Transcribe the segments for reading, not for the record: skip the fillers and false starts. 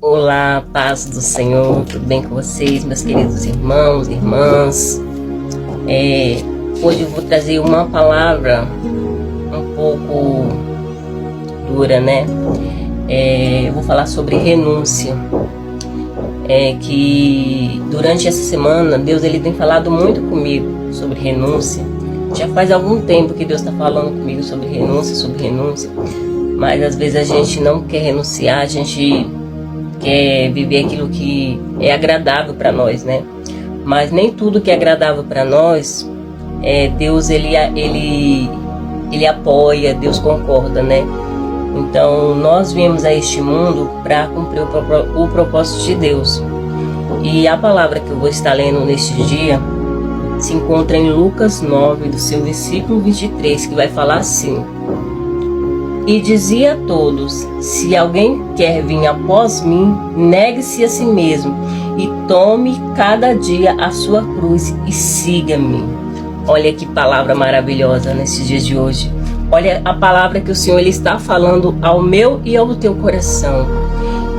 Olá, paz do Senhor, tudo bem com vocês, meus queridos irmãos e irmãs? Hoje eu vou trazer uma palavra um pouco dura, né? Eu vou falar sobre renúncia. Que durante essa semana Deus ele tem falado muito comigo sobre renúncia. Já faz algum tempo que Deus está falando comigo sobre renúncia, mas às vezes a gente não quer renunciar, a gente quer viver aquilo que é agradável para nós, né? Mas nem tudo que é agradável para nós, Deus ele apoia, Deus concorda, né? Então nós viemos a este mundo para cumprir o propósito de Deus. E a palavra que eu vou estar lendo neste dia se encontra em Lucas 9, do seu versículo 23, que vai falar assim: E dizia a todos: se alguém quer vir após mim, negue-se a si mesmo e tome cada dia a sua cruz e siga-me. Olha que palavra maravilhosa nesses dias de hoje. Olha a palavra que o Senhor ele está falando ao meu e ao teu coração.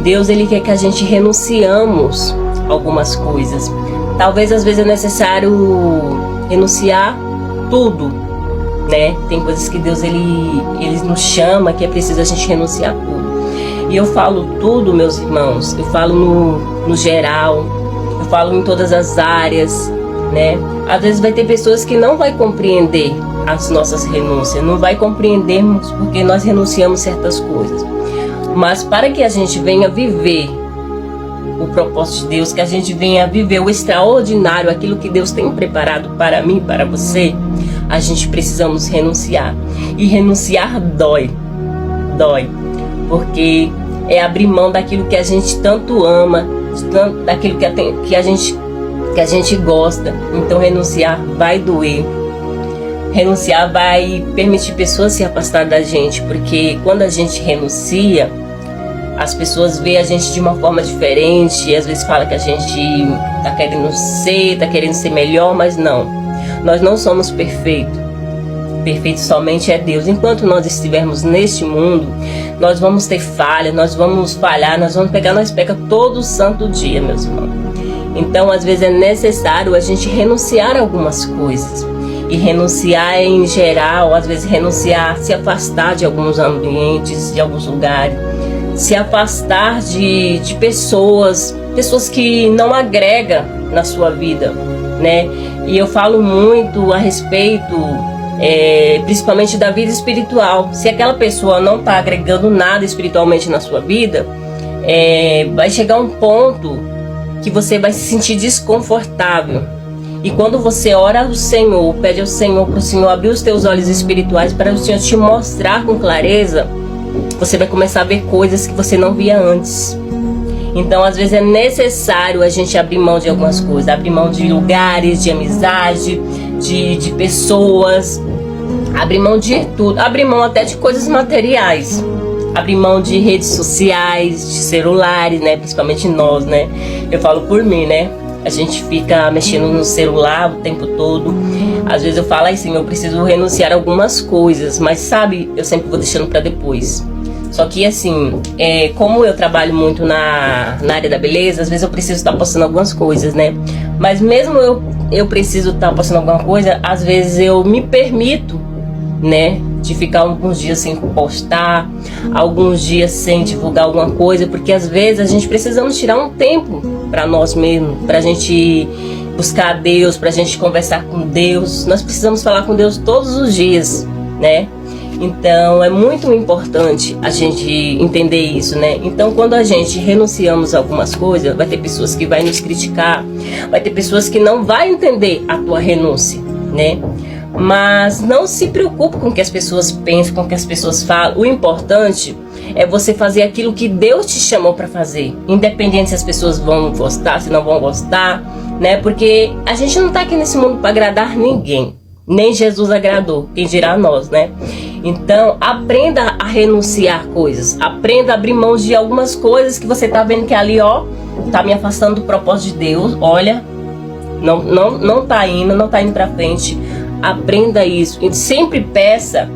Deus ele quer que a gente renunciamos algumas coisas. Talvez às vezes é necessário renunciar tudo, né? Tem coisas que Deus ele nos chama que é preciso a gente renunciar tudo. E eu falo tudo, meus irmãos, eu falo no geral, eu falo em todas as áreas, né? Às vezes vai ter pessoas que não vai compreender as nossas renúncias, não vai compreendermos porque nós renunciamos certas coisas. Mas para que a gente venha viver o propósito de Deus, que a gente venha viver o extraordinário, aquilo que Deus tem preparado para mim, para você, a gente precisamos renunciar. E renunciar dói, porque é abrir mão daquilo que a gente tanto ama, daquilo que a gente gosta. Então renunciar vai doer. Renunciar vai permitir pessoas se afastar da gente, porque quando a gente renuncia, as pessoas veem a gente de uma forma diferente, e às vezes fala que a gente tá querendo ser melhor, mas não. Nós não somos perfeitos. Perfeito somente é Deus. Enquanto nós estivermos neste mundo, nós vamos ter falha, nós vamos falhar, nós peca todo santo dia, meus irmãos. Então, às vezes é necessário a gente renunciar a algumas coisas. E renunciar em geral, às vezes renunciar, se afastar de alguns ambientes, de alguns lugares, se afastar de pessoas que não agregam na sua vida, né? E eu falo muito a respeito, principalmente da vida espiritual. Se aquela pessoa não está agregando nada espiritualmente na sua vida, vai chegar um ponto que você vai se sentir desconfortável. E quando você ora ao Senhor, pede ao Senhor para o Senhor abrir os teus olhos espirituais para o Senhor te mostrar com clareza, você vai começar a ver coisas que você não via antes. Então, às vezes é necessário a gente abrir mão de algumas coisas, abrir mão de lugares, de amizade, de pessoas, abrir mão de tudo, abrir mão até de coisas materiais, abrir mão de redes sociais, de celulares, né? Principalmente nós, né? Eu falo por mim, né? A gente fica mexendo no celular o tempo todo. Às vezes eu falo assim, eu preciso renunciar a algumas coisas, mas sabe, eu sempre vou deixando para depois. Só que assim, como eu trabalho muito na área da beleza, às vezes eu preciso estar postando algumas coisas, né? Mas mesmo eu preciso estar postando alguma coisa, às vezes eu me permito, né, de ficar alguns dias sem postar, alguns dias sem divulgar alguma coisa, porque às vezes a gente precisamos tirar um tempo para nós mesmos, para a gente buscar a Deus, para a gente conversar com Deus. Nós precisamos falar com Deus todos os dias, né? Então é muito importante a gente entender isso, né? Então quando a gente renunciamos a algumas coisas, vai ter pessoas que vão nos criticar, vai ter pessoas que não vão entender a tua renúncia, né? Mas não se preocupe com o que as pessoas pensam, com o que as pessoas falam. O importante é você fazer aquilo que Deus te chamou para fazer, independente se as pessoas vão gostar, se não vão gostar, né? Porque a gente não tá aqui nesse mundo para agradar ninguém, nem Jesus agradou, quem dirá nós, né? Então aprenda a renunciar coisas, aprenda a abrir mão de algumas coisas que você tá vendo que ali, ó, tá me afastando do propósito de Deus. Olha, não tá indo para frente. Aprenda isso e sempre peça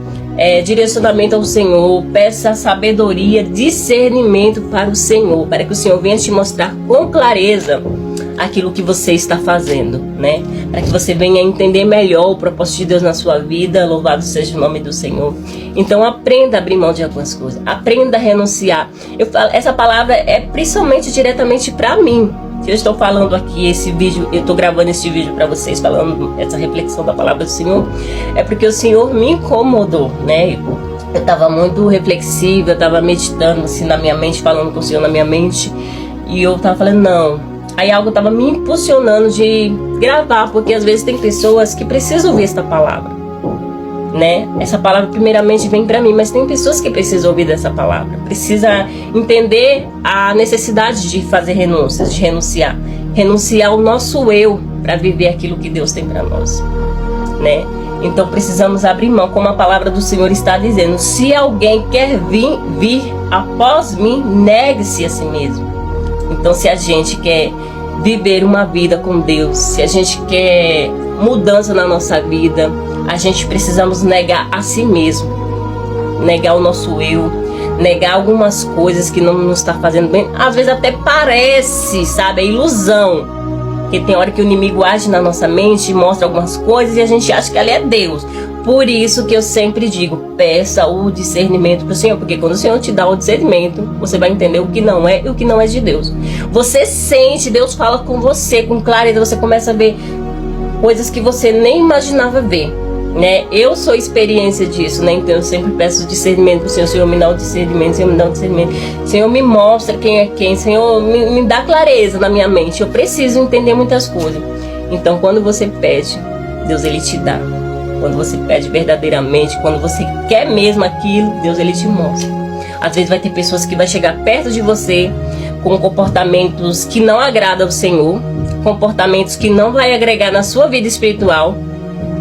direcionamento ao Senhor, peça sabedoria, discernimento para o Senhor, para que o Senhor venha te mostrar com clareza aquilo que você está fazendo, né? Para que você venha entender melhor o propósito de Deus na sua vida. Louvado seja o nome do Senhor. Então aprenda a abrir mão de algumas coisas, aprenda a renunciar. Essa palavra é principalmente diretamente para mim. Se eu estou falando aqui esse vídeo, eu estou gravando esse vídeo para vocês, falando essa reflexão da palavra do Senhor, é porque o Senhor me incomodou, né? Eu estava muito reflexiva, eu estava meditando assim na minha mente, falando com o Senhor na minha mente, e eu estava falando, não. Aí algo estava me impulsionando de gravar, porque às vezes tem pessoas que precisam ouvir esta palavra, né? Essa palavra primeiramente vem para mim, mas tem pessoas que precisam ouvir dessa palavra, precisa entender a necessidade de fazer renúncias, de renunciar ao nosso eu para viver aquilo que Deus tem para nós, né? Então precisamos abrir mão, como a palavra do Senhor está dizendo: se alguém quer vir após mim, negue-se a si mesmo. Então, se a gente quer viver uma vida com Deus, se a gente quer mudança na nossa vida, a gente precisamos negar a si mesmo, negar o nosso eu, negar algumas coisas que não nos está fazendo bem. Às vezes até parece, sabe, é ilusão, porque tem hora que o inimigo age na nossa mente e mostra algumas coisas e a gente acha que ali é Deus. Por isso que eu sempre digo, peça o discernimento para o Senhor, porque quando o Senhor te dá o discernimento, você vai entender o que não é e o que não é de Deus. Você sente, Deus fala com você com clareza, você começa a ver coisas que você nem imaginava ver, né? Eu sou experiência disso, né? Então eu sempre peço discernimento para o Senhor. Senhor, me dá o discernimento, Senhor, me dá o discernimento. Senhor, me mostra quem é quem. Senhor, me dá clareza na minha mente. Eu preciso entender muitas coisas. Então quando você pede, Deus ele te dá. Quando você pede verdadeiramente, quando você quer mesmo aquilo, Deus ele te mostra. Às vezes vai ter pessoas que vão chegar perto de você com comportamentos que não agradam ao Senhor, comportamentos que não vai agregar na sua vida espiritual,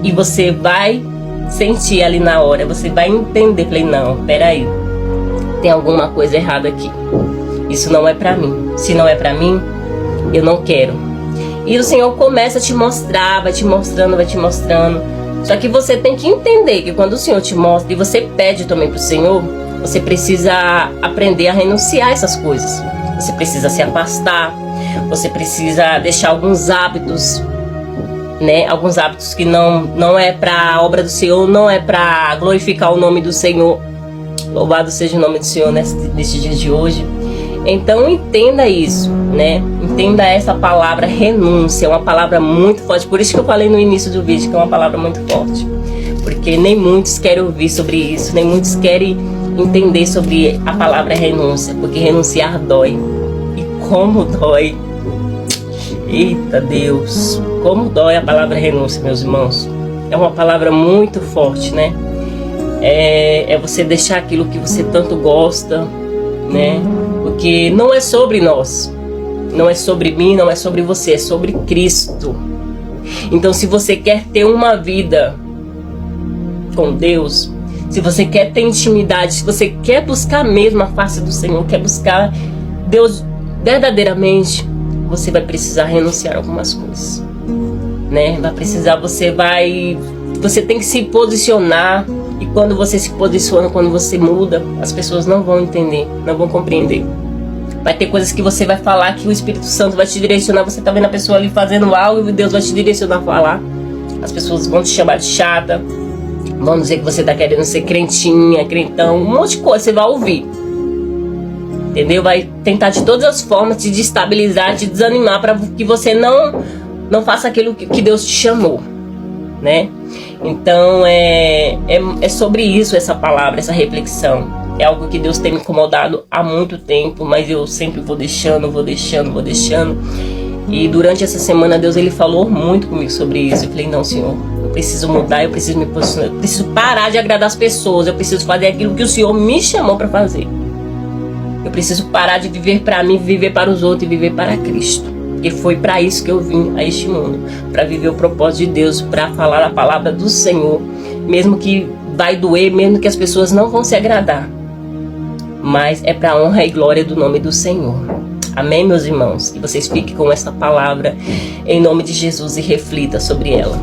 e você vai sentir ali na hora, você vai entender, falei, não, peraí, tem alguma coisa errada aqui, isso não é pra mim, se não é pra mim, eu não quero. E o Senhor começa a te mostrar, vai te mostrando, só que você tem que entender que quando o Senhor te mostra e você pede também pro Senhor, você precisa aprender a renunciar a essas coisas, você precisa se afastar, você precisa deixar alguns hábitos, né? Alguns hábitos que não é para a obra do Senhor, não é para glorificar o nome do Senhor. Louvado seja o nome do Senhor neste dia de hoje. Então entenda isso, né? Entenda essa palavra renúncia, é uma palavra muito forte. Por isso que eu falei no início do vídeo que é uma palavra muito forte, porque nem muitos querem ouvir sobre isso, nem muitos querem entender sobre a palavra renúncia, porque renunciar dói. E como dói! Eita Deus, como dói a palavra renúncia, meus irmãos. É uma palavra muito forte, né? É você deixar aquilo que você tanto gosta, né? Porque não é sobre nós, não é sobre mim, não é sobre você, é sobre Cristo. Então se você quer ter uma vida com Deus, se você quer ter intimidade, se você quer buscar mesmo a face do Senhor, quer buscar Deus verdadeiramente, você vai precisar renunciar a algumas coisas, né? Você tem que se posicionar. E quando você se posiciona, quando você muda, as pessoas não vão entender, não vão compreender. Vai ter coisas que você vai falar que o Espírito Santo vai te direcionar. Você tá vendo a pessoa ali fazendo algo e Deus vai te direcionar a falar. As pessoas vão te chamar de chata, vão dizer que você tá querendo ser crentinha, crentão, um monte de coisa você vai ouvir. Entendeu? Vai tentar de todas as formas te destabilizar, te desanimar para que você não faça aquilo que Deus te chamou, né? Então é sobre isso essa palavra, essa reflexão. É algo que Deus tem me incomodado há muito tempo, mas eu sempre vou deixando. E durante essa semana Deus ele falou muito comigo sobre isso. Eu falei, não Senhor, eu preciso mudar, eu preciso me posicionar, eu preciso parar de agradar as pessoas, eu preciso fazer aquilo que o Senhor me chamou para fazer. Eu preciso parar de viver para mim, viver para os outros e viver para Cristo. E foi para isso que eu vim a este mundo, para viver o propósito de Deus, para falar a palavra do Senhor, mesmo que vai doer, mesmo que as pessoas não vão se agradar, mas é para a honra e glória do nome do Senhor. Amém, meus irmãos? Que vocês fiquem com esta palavra em nome de Jesus e reflita sobre ela.